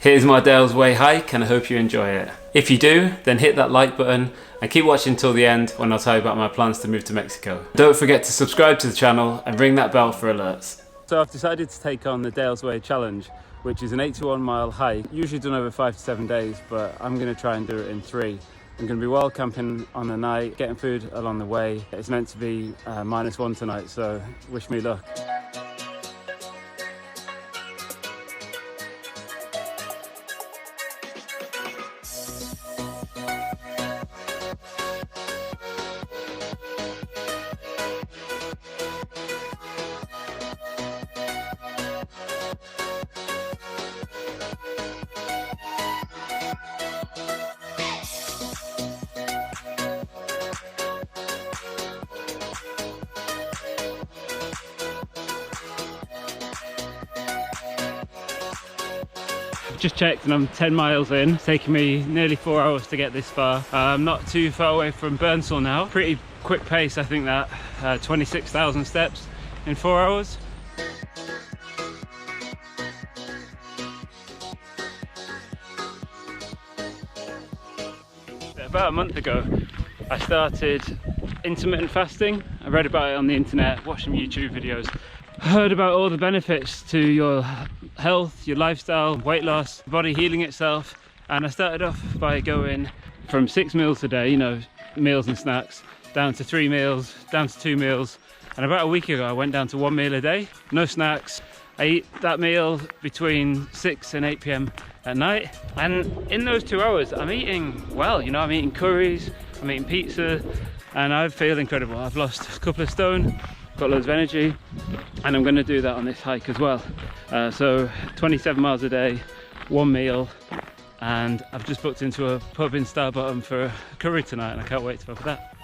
Here's my Dales Way hike and I hope you enjoy it. If you do, then hit that like button and keep watching till the end when I'll tell you about my plans to move to Mexico. Don't forget to subscribe to the channel and ring that bell for alerts. So I've decided to take on the Dales Way challenge, which is an 81-mile hike, usually done over 5 to 7 days, but I'm going to try and do it in 3. I'm going to be wild camping on the night, getting food along the way. It's meant to be -1 tonight, so wish me luck. Just checked and I'm 10 miles in. It's taken me nearly 4 hours to get this far. I'm not too far away from Burnsall now. Pretty quick pace, I think that. 26,000 steps in 4 hours. About a month ago, I started intermittent fasting. I read about it on the internet, watched some YouTube videos. Heard about all the benefits to your health, your lifestyle, weight loss, body healing itself, and I started off by going from 6 meals a day, you know, meals and snacks, down to 3 meals, down to 2 meals, and about a week ago I went down to 1 meal a day, no snacks. I eat that meal between 6 and 8 p.m. at night, and in those 2 hours I'm eating well, you know, I'm eating curries, I'm eating pizza, and I feel incredible. I've lost a couple of stone, got loads of energy, and I'm going to do that on this hike as well. So 27 miles a day, 1 meal, and I've just booked into a pub in Starbottom for a curry tonight and I can't wait to have that.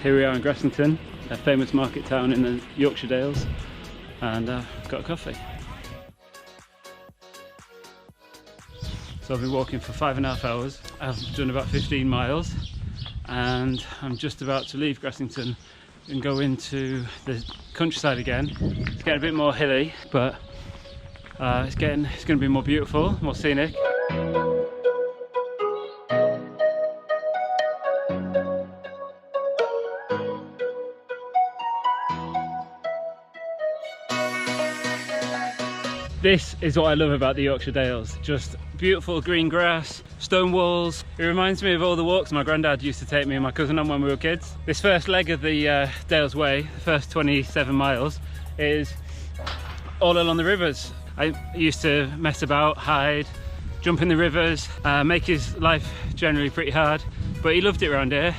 Here we are in Gressington, a famous market town in the Yorkshire Dales, and got a coffee. So I've been walking for 5.5 hours. I've done about 15 miles and I'm just about to leave Gressington and go into the countryside again. It's getting a bit more hilly, but it's going to be more beautiful, more scenic. This is what I love about the Yorkshire Dales, just beautiful green grass, stone walls. It reminds me of all the walks my granddad used to take me and my cousin on when we were kids. This first leg of the Dales Way, the first 27 miles, is all along the rivers. I used to mess about, hide, jump in the rivers, make his life generally pretty hard, but he loved it around here.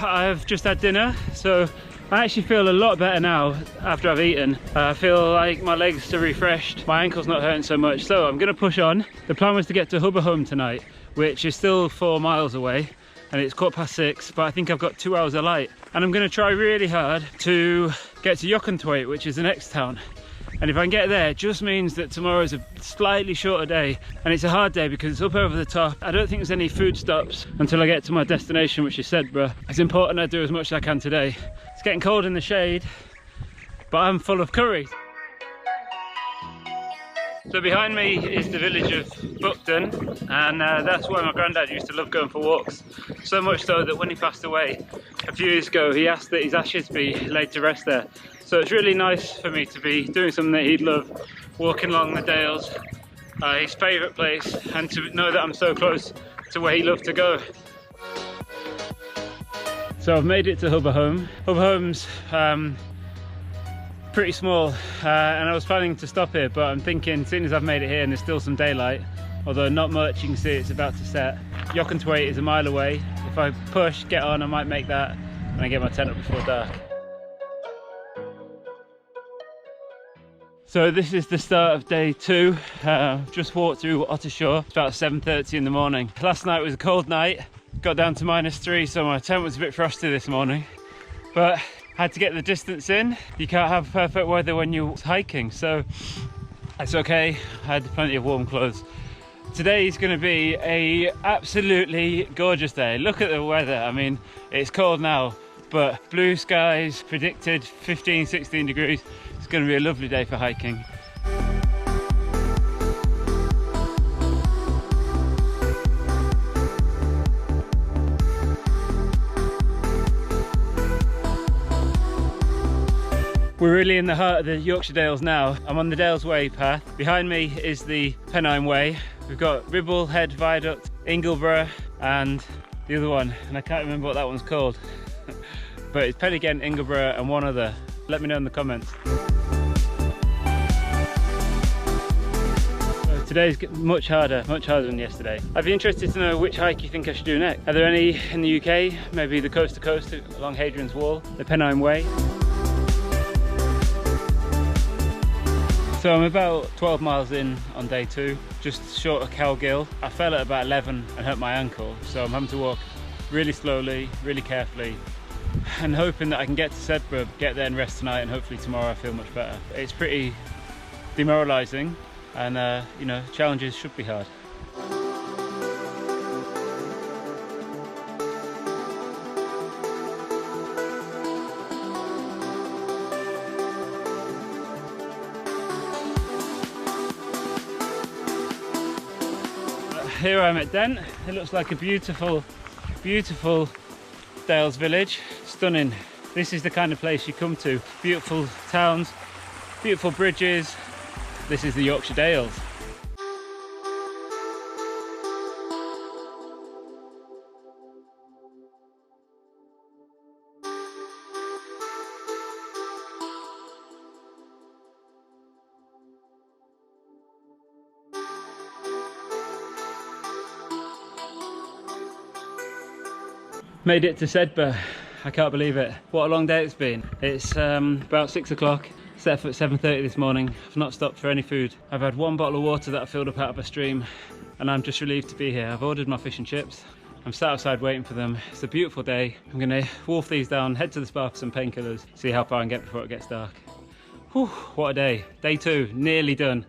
I've just had dinner, so I actually feel a lot better now after I've eaten. I feel like my legs are refreshed, my ankle's not hurting so much, so I'm going to push on. The plan was to get to Home tonight, which is still 4 miles away, and it's 6:15, but I think I've got 2 hours of light. And I'm going to try really hard to get to Yochentwait, which is the next town. And if I can get there, it just means that tomorrow's a slightly shorter day, and it's a hard day because it's up over the top. I don't think there's any food stops until I get to my destination, which is Sedbergh. It's important I do as much as I can today. It's getting cold in the shade, but I'm full of curry. So behind me is the village of Buckton, and that's where my granddad used to love going for walks. So much so that when he passed away a few years ago, he asked that his ashes be laid to rest there. So it's really nice for me to be doing something that he'd love, walking along the Dales, his favourite place, and to know that I'm so close to where he loved to go. So I've made it to Home. Home's pretty small, and I was planning to stop here, but I'm thinking, seeing as I've made it here and there's still some daylight, although not much, you can see it's about to set. Yochentwait is a mile away. If I push, get on, I might make that, and I get my tent up before dark. So this is the start of day 2. Just walked through Ottershaw. It's about 7:30 in the morning. Last night was a cold night. Got down to -3, so my tent was a bit frosty this morning. But had to get the distance in. You can't have perfect weather when you're hiking, so it's okay. I had plenty of warm clothes. Today is going to be a absolutely gorgeous day. Look at the weather. I mean, it's cold now, but blue skies, predicted 15-16 degrees. It's going to be a lovely day for hiking. We're really in the heart of the Yorkshire Dales now. I'm on the Dales Way path. Behind me is the Pennine Way. We've got Ribble Head Viaduct, Ingleborough, and the other one, and I can't remember what that one's called. But it's Pennygent, Ingleborough, and one other. Let me know in the comments. So today's much harder than yesterday. I'd be interested to know which hike you think I should do next. Are there any in the UK? Maybe the coast to coast along Hadrian's Wall, the Pennine Way. So I'm about 12 miles in on day 2, just short of Cowgill. I fell at about 11 and hurt my ankle, so I'm having to walk really slowly, really carefully, and hoping that I can get to Sedbergh, get there and rest tonight, and hopefully tomorrow I feel much better. It's pretty demoralising, and you know, challenges should be hard. Here I'm at Dent. It looks like a beautiful, beautiful Dales village. Stunning. This is the kind of place you come to. Beautiful towns, beautiful bridges. This is the Yorkshire Dales. Made it to Sedbergh. I can't believe it. What a long day it's been. It's about 6 o'clock. Set up at 7:30 this morning. I've not stopped for any food. I've had one bottle of water that I filled up out of a stream, and I'm just relieved to be here. I've ordered my fish and chips. I'm sat outside waiting for them. It's a beautiful day. I'm gonna wolf these down, head to the spa for some painkillers, see how far I can get before it gets dark. Whew, what a day. Day 2, nearly done.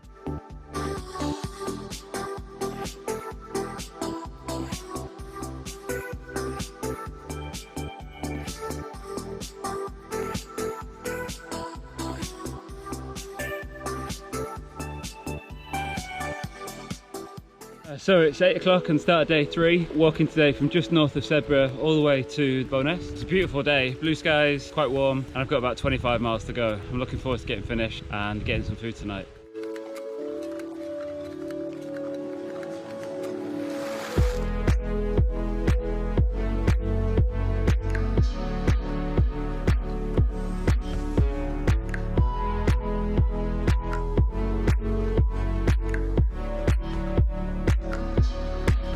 So it's 8 o'clock and start of day 3. Walking today from just north of Sedbergh all the way to Bowness. It's a beautiful day, blue skies, quite warm, and I've got about 25 miles to go. I'm looking forward to getting finished and getting some food tonight.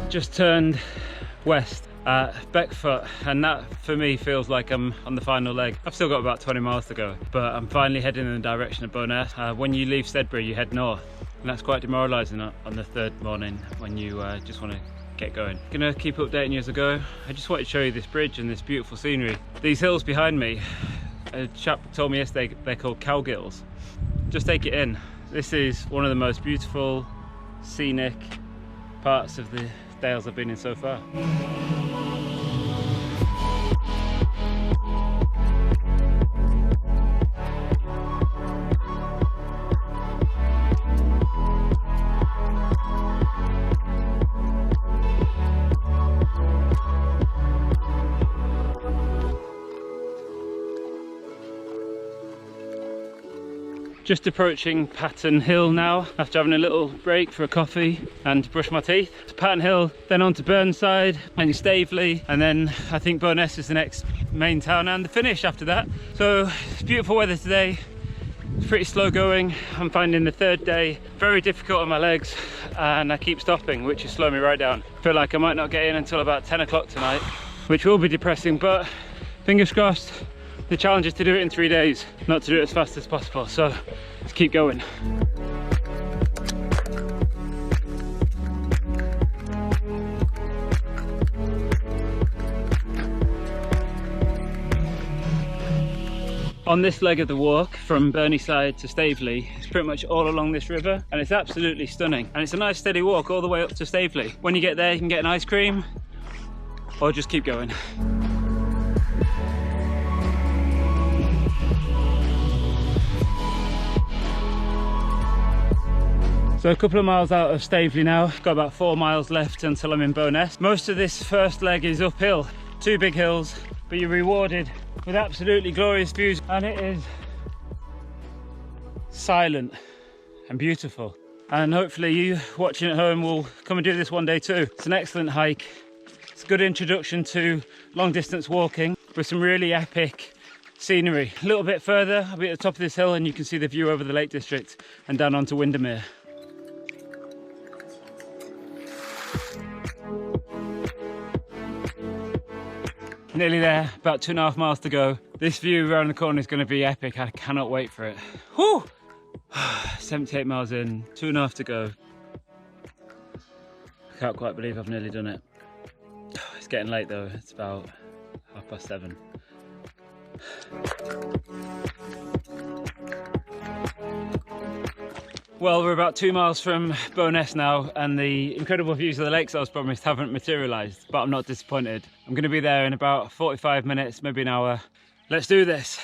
Just turned west at Beckfoot, and that for me feels like I'm on the final leg. I've still got about 20 miles to go, but I'm finally heading in the direction of Bowness. When you leave Sedbergh, you head north, and that's quite demoralising on the 3rd morning when you just want to get going. Gonna keep updating you as I go. I just wanted to show you this bridge and this beautiful scenery. These hills behind me, a chap told me yesterday they're called Cowgills. Just take it in. This is one of the most beautiful, scenic parts of the Dales I've been in so far. Just approaching Pattern Hill now, after having a little break for a coffee and to brush my teeth. It's Pattern Hill, then on to Burnside and Staveley, and then I think Bowness is the next main town and the finish after that. So it's beautiful weather today. It's pretty slow going. I'm finding the 3rd day very difficult on my legs, and I keep stopping, which is slowing me right down. I feel like I might not get in until about 10 o'clock tonight, which will be depressing, but fingers crossed. The challenge is to do it in 3 days, not to do it as fast as possible, so let's keep going. On this leg of the walk from Burnieside to Staveley, it's pretty much all along this river, and it's absolutely stunning. And it's a nice steady walk all the way up to Staveley. When you get there, you can get an ice cream or just keep going. So a couple of miles out of Staveley now, got about 4 miles left until I'm in Bo'ness. Most of this first leg is uphill, 2 big hills, but you're rewarded with absolutely glorious views, and it is silent and beautiful. And hopefully you watching at home will come and do this one day too. It's an excellent hike. It's a good introduction to long distance walking with some really epic scenery. A little bit further, I'll be at the top of this hill and you can see the view over the Lake District and down onto Windermere. Nearly there, about 2.5 miles to go. This view around the corner is going to be epic. I cannot wait for it. Whew! 78 miles in, 2.5 to go. I can't quite believe I've nearly done it. It's getting late though, it's about 7:30. Well, we're about 2 miles from Bo'ness now, and the incredible views of the lakes I was promised haven't materialised, but I'm not disappointed. I'm going to be there in about 45 minutes, maybe an hour. Let's do this.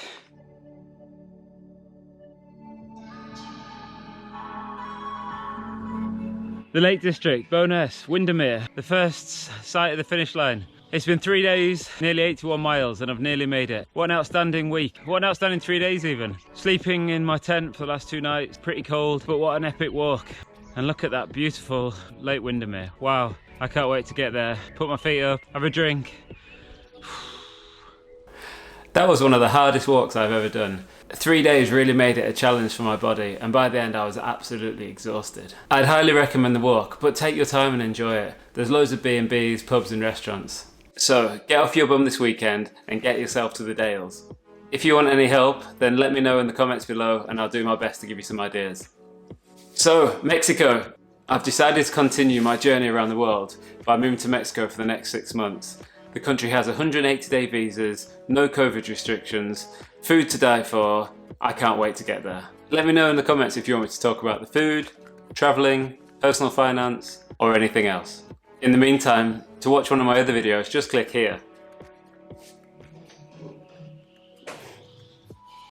The Lake District, Bo'ness, Windermere, the first sight of the finish line. It's been 3 days, nearly 81 miles, and I've nearly made it. What an outstanding week. What an outstanding 3 days even. Sleeping in my tent for the last 2 nights, pretty cold, but what an epic walk. And look at that beautiful Lake Windermere. Wow, I can't wait to get there. Put my feet up, have a drink. That was one of the hardest walks I've ever done. 3 days really made it a challenge for my body, and by the end I was absolutely exhausted. I'd highly recommend the walk, but take your time and enjoy it. There's loads of B&Bs, pubs and restaurants. So get off your bum this weekend and get yourself to the Dales. If you want any help, then let me know in the comments below and I'll do my best to give you some ideas. So, Mexico. I've decided to continue my journey around the world by moving to Mexico for the next 6 months. The country has 180-day visas, no COVID restrictions, food to die for. I can't wait to get there. Let me know in the comments if you want me to talk about the food, travelling, personal finance, or anything else. In the meantime, to watch one of my other videos, just click here.